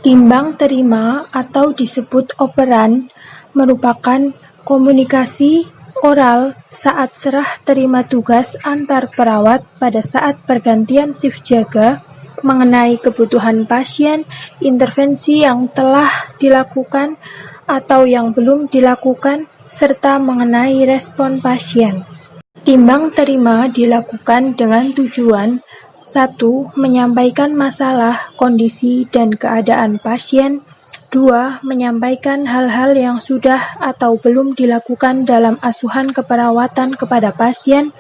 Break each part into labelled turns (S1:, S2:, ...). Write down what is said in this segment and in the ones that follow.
S1: Timbang terima atau disebut operan merupakan komunikasi oral saat serah terima tugas antar perawat pada saat pergantian shift jaga mengenai kebutuhan pasien, intervensi yang telah dilakukan atau yang belum dilakukan, serta mengenai respon pasien. Timbang terima dilakukan dengan tujuan 1. Menyampaikan masalah, kondisi, dan keadaan pasien. 2. Menyampaikan hal-hal yang sudah atau belum dilakukan dalam asuhan keperawatan kepada pasien.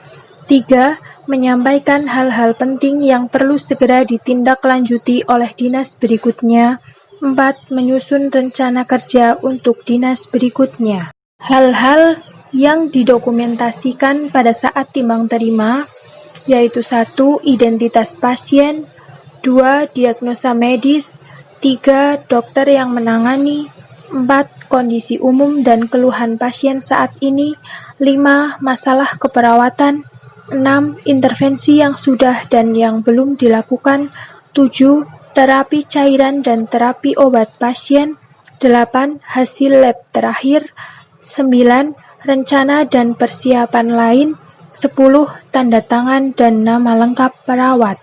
S1: 3. Menyampaikan hal-hal penting yang perlu segera ditindaklanjuti oleh dinas berikutnya. 4. Menyusun rencana kerja untuk dinas berikutnya. Hal-hal yang didokumentasikan pada saat timbang terima yaitu 1. Identitas pasien, 2. Diagnosa medis, 3. Dokter yang menangani, 4. Kondisi umum dan keluhan pasien saat ini, 5. Masalah keperawatan, 6. Intervensi yang sudah dan yang belum dilakukan, 7. Terapi cairan dan terapi obat pasien, 8. Hasil lab terakhir, 9. Rencana dan persiapan lain, 10. Tanda tangan dan nama lengkap perawat.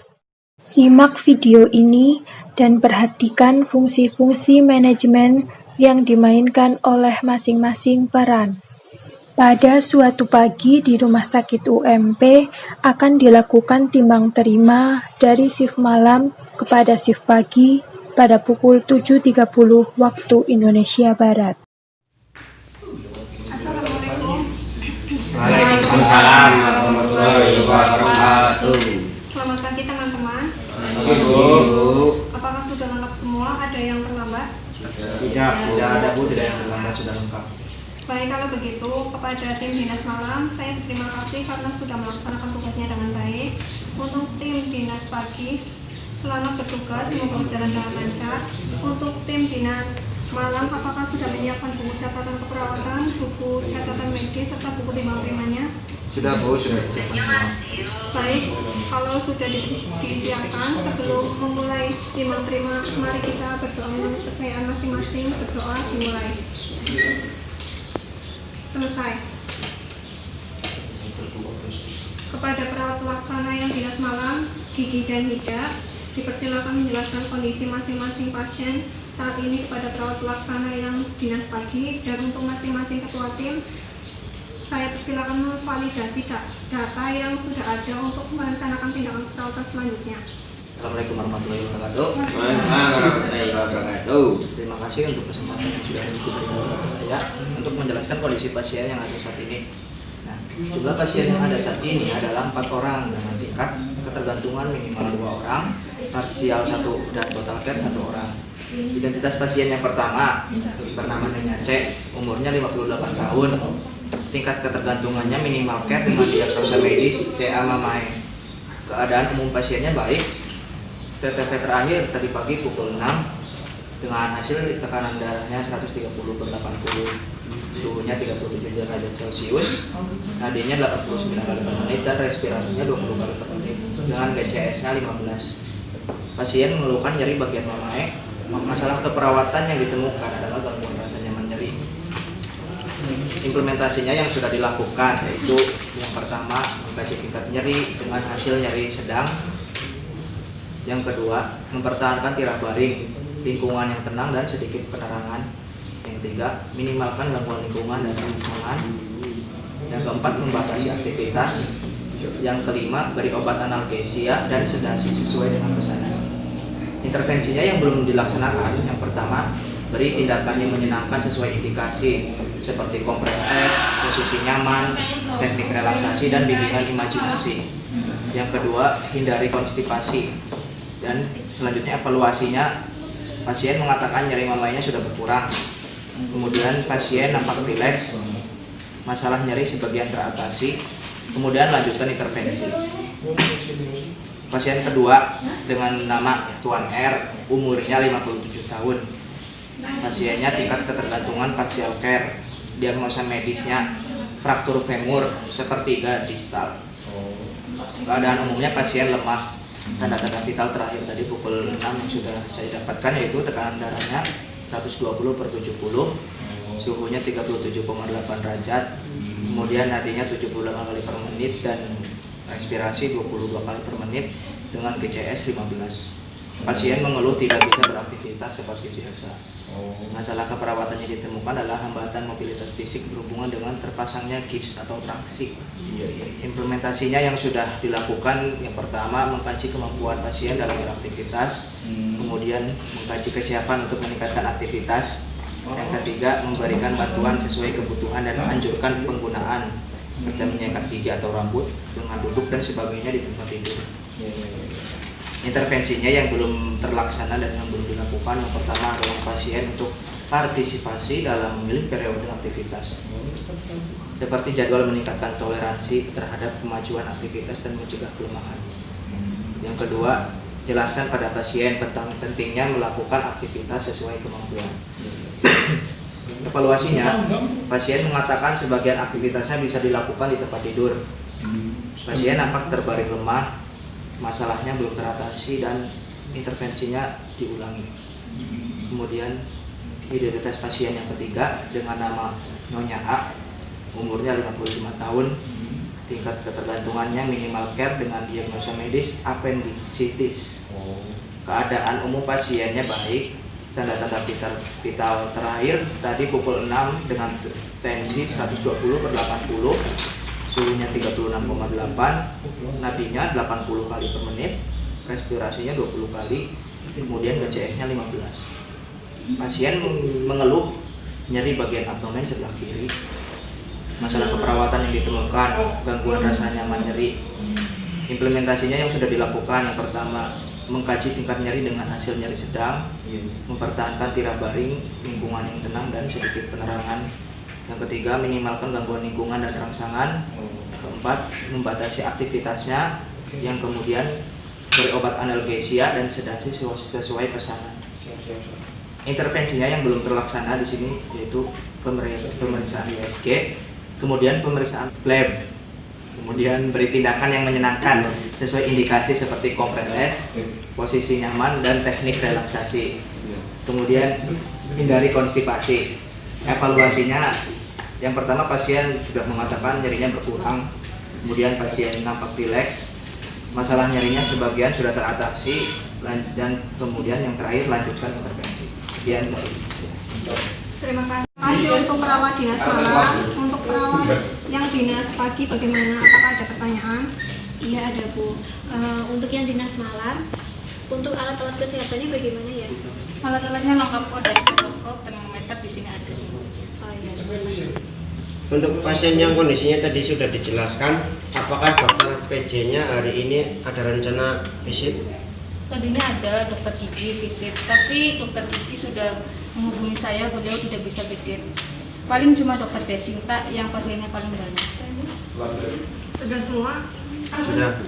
S1: Simak video ini dan perhatikan fungsi-fungsi manajemen yang dimainkan oleh masing-masing peran. Pada suatu pagi di rumah sakit UMP akan dilakukan timbang terima dari shift malam kepada shift pagi pada pukul 7.30 waktu Indonesia Barat.
S2: Waalaikumsalam warahmatullahi wabarakatuh.
S3: Selamat pagi teman-teman.
S2: Bu.
S3: Apakah sudah lengkap semua? Ada yang terlambat?
S2: Tidak ada Bu, tidak yang terlambat, sudah lengkap.
S3: Baik, kalau begitu kepada tim dinas malam saya berterima kasih karena sudah melaksanakan tugasnya dengan baik. Untuk tim dinas pagi selamat bertugas, semoga berjalan dengan lancar. Untuk tim dinas malam, apakah sudah menyiapkan buku catatan keperawatan, buku catatan medis, serta buku timbang terimanya?
S2: Sudah Bu, sudah disiapkan semua.
S3: Baik, kalau sudah disiapkan, sebelum memulai timbang terima, mari kita berdoa menurut kepercayaan masing-masing. Berdoa dimulai. Selesai. Kepada perawat pelaksana yang dinas malam, gigi dan hijab, dipersilakan menjelaskan kondisi masing-masing pasien saat ini kepada perawat pelaksana yang dinas pagi, dan untuk masing-masing ketua tim saya persilakan memvalidasi data yang sudah ada untuk merencanakan tindakan perawatan selanjutnya.
S4: Assalamualaikum warahmatullahi wabarakatuh.
S2: Waalaikumsalam warahmatullahi wabarakatuh.
S4: Terima kasih untuk kesempatan yang sudah diberikan kepada saya untuk menjelaskan kondisi pasien yang ada saat ini. Nah, jumlah pasien yang ada saat ini adalah 4 orang dengan tingkat ketergantungan minimal 2 orang, parsial 1 dan total care 1 orang. Identitas pasien yang pertama bernama Nyonya C, umurnya 58 tahun. Tingkat ketergantungannya minimal care dengan diagnosa medis CA Mamae. Keadaan umum pasiennya baik. TTP terakhir tadi pagi pukul 6 dengan hasil tekanan darahnya 130/80, suhunya 37 derajat Celcius, nadinya 89 kali per menit dan respirasinya 20 kali per menit dengan GCS-nya 15. Pasien mengeluhkan nyeri bagian mamae. Masalah keperawatan yang ditemukan adalah gangguan rasa nyaman nyeri. Implementasinya yang sudah dilakukan yaitu yang pertama mengkaji tingkat nyeri dengan hasil nyeri sedang. Yang kedua, mempertahankan tirak baring, lingkungan yang tenang dan sedikit penerangan. Yang ketiga, minimalkan gangguan lingkungan dan rangsangan. Yang keempat, membatasi aktivitas. Yang kelima, beri obat analgesia dan sedasi sesuai dengan pesanan. Intervensinya yang belum dilaksanakan, yang pertama, beri tindakan yang menyenangkan sesuai indikasi seperti kompres es, posisi nyaman, teknik relaksasi, dan bimbingan imajinasi. Yang kedua, hindari konstipasi. Dan selanjutnya evaluasinya, pasien mengatakan nyeri mamainya sudah berkurang. Kemudian pasien nampak rileks, masalah nyeri sebagian teratasi. Kemudian lanjutkan intervensi. Pasien kedua dengan nama Tuan R, umurnya 57 tahun. Pasiennya tingkat ketergantungan partial care. Diagnosa medisnya fraktur femur sepertiga distal. Keadaan umumnya pasien lemah. Tanda-tanda vital terakhir tadi pukul 6 yang sudah saya dapatkan yaitu tekanan darahnya 120/70, suhunya 37,8 derajat, kemudian nadinya 78 kali per menit dan respirasi 22 kali per menit dengan GCS 15. Pasien mengeluh tidak bisa beraktivitas seperti biasa. Masalah keperawatannya ditemukan adalah hambatan mobilitas fisik berhubungan dengan terpasangnya gips atau traksi. Implementasinya yang sudah dilakukan, yang pertama mengkaji kemampuan pasien dalam beraktivitas, kemudian mengkaji kesiapan untuk meningkatkan aktivitas, yang ketiga memberikan bantuan sesuai kebutuhan dan menganjurkan penggunaan seperti menyikat gigi atau rambut dengan duduk dan sebagainya di tempat tidur. Intervensinya yang belum terlaksana dan yang belum dilakukan, yang pertama adalah pasien untuk partisipasi dalam memilih periode aktivitas, seperti jadwal meningkatkan toleransi terhadap kemajuan aktivitas dan mencegah kelemahan. Yang kedua, jelaskan pada pasien tentang pentingnya melakukan aktivitas sesuai kemampuan. Evaluasinya, pasien mengatakan sebagian aktivitasnya bisa dilakukan di tempat tidur. Pasien nampak terbaring lemah, masalahnya belum teratasi dan intervensinya diulangi. Kemudian identitas pasien yang ketiga dengan nama Nyonya A, umurnya 55 tahun, tingkat ketergantungannya minimal care dengan diagnosa medis appendicitis. Keadaan umum pasiennya baik, tanda-tanda vital terakhir tadi pukul 6 dengan tensi 120/80, suhunya 36,8, nadinya 80 kali per menit, respirasinya 20 kali, kemudian GCS-nya 15. Pasien mengeluh nyeri bagian abdomen sebelah kiri. Masalah keperawatan yang ditemukan, gangguan rasa nyaman nyeri. Implementasinya yang sudah dilakukan, yang pertama mengkaji tingkat nyeri dengan hasil nyeri sedang, mempertahankan tirak baring, lingkungan yang tenang dan sedikit penerangan. Yang ketiga, minimalkan gangguan lingkungan dan rangsangan. Keempat, membatasi aktivitasnya. Yang kemudian, beri obat analgesia dan sedasi sesuai pesanan. Intervensinya yang belum terlaksana di sini yaitu pemeriksaan USG, kemudian pemeriksaan lab, kemudian beri tindakan yang menyenangkan sesuai indikasi seperti kompres es, posisi nyaman dan teknik relaksasi. Kemudian hindari konstipasi. Evaluasinya, yang pertama pasien sudah mengatakan nyerinya berkurang, kemudian pasien nampak rileks, masalah nyerinya sebagian sudah teratasi, dan kemudian yang terakhir lanjutkan intervensi. Sekian dari saya.
S3: Terima kasih untuk perawat dinas malam. Untuk perawat yang dinas pagi bagaimana? Apakah ada pertanyaan?
S5: Iya ada Bu. Untuk yang dinas malam, untuk alat-alat kesehatannya bagaimana ya?
S6: Alat-alatnya lengkap kok, ada stetoskop, termometer di sini ada semua.
S5: Oh iya, jelas.
S7: Untuk pasien yang kondisinya tadi sudah dijelaskan, apakah dokter PJ-nya hari ini ada rencana visit?
S6: Tadinya ada dokter gigi visit, tapi dokter gigi sudah menghubungi saya, beliau tidak bisa visit. Paling cuma dokter Desinta yang pasiennya paling banyak.
S3: Sudah semua?
S4: Sudah.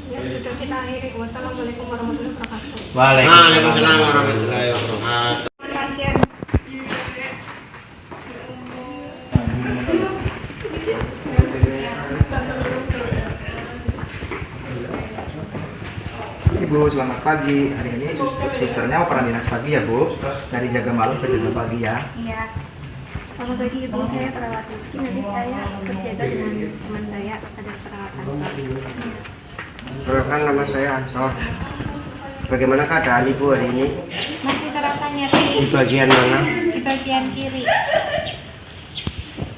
S3: Ya sudah, kita akhiri. Wassalamualaikum warahmatullahi wabarakatuh.
S7: Waalaikumsalam warahmatullahi wabarakatuh.
S3: Pasien.
S4: Ibu, selamat pagi. Hari ini susternya operan dinas pagi ya Bu, dari jaga malam ke jaga pagi ya.
S5: Iya. Selamat pagi Ibu, saya perawat Rizky. Nanti saya berjaga dengan teman saya, ada perawat Ansor.
S7: Perkenalkan, nama saya Ansor. Bagaimana keadaan Ibu hari ini?
S5: Masih terasa nyeri
S7: Di bagian mana?
S5: di bagian kiri.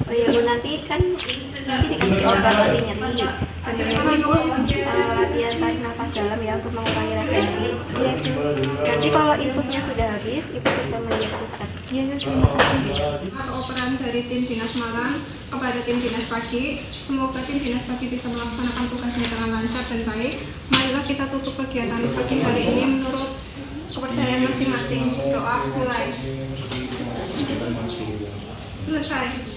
S5: Oh iya Bu, nanti dikasih obat anti nyeri. Sambil Ibu latihan tarik nafas dalam ya untuk mengurangi rasa nyeri. Iya Sus. Nanti kalau infusnya sudah habis, Ibu bisa melihat suster. Iya Sus, terima kasih.
S3: Atau operan dari tim dinas malam kepada tim dinas pagi. Semoga tim dinas pagi bisa melaksanakan tugasnya dengan lancar dan baik. Marilah kita tutup kegiatan pagi hari ini menurut kepercayaan masing-masing. Doa mulai. Selesai.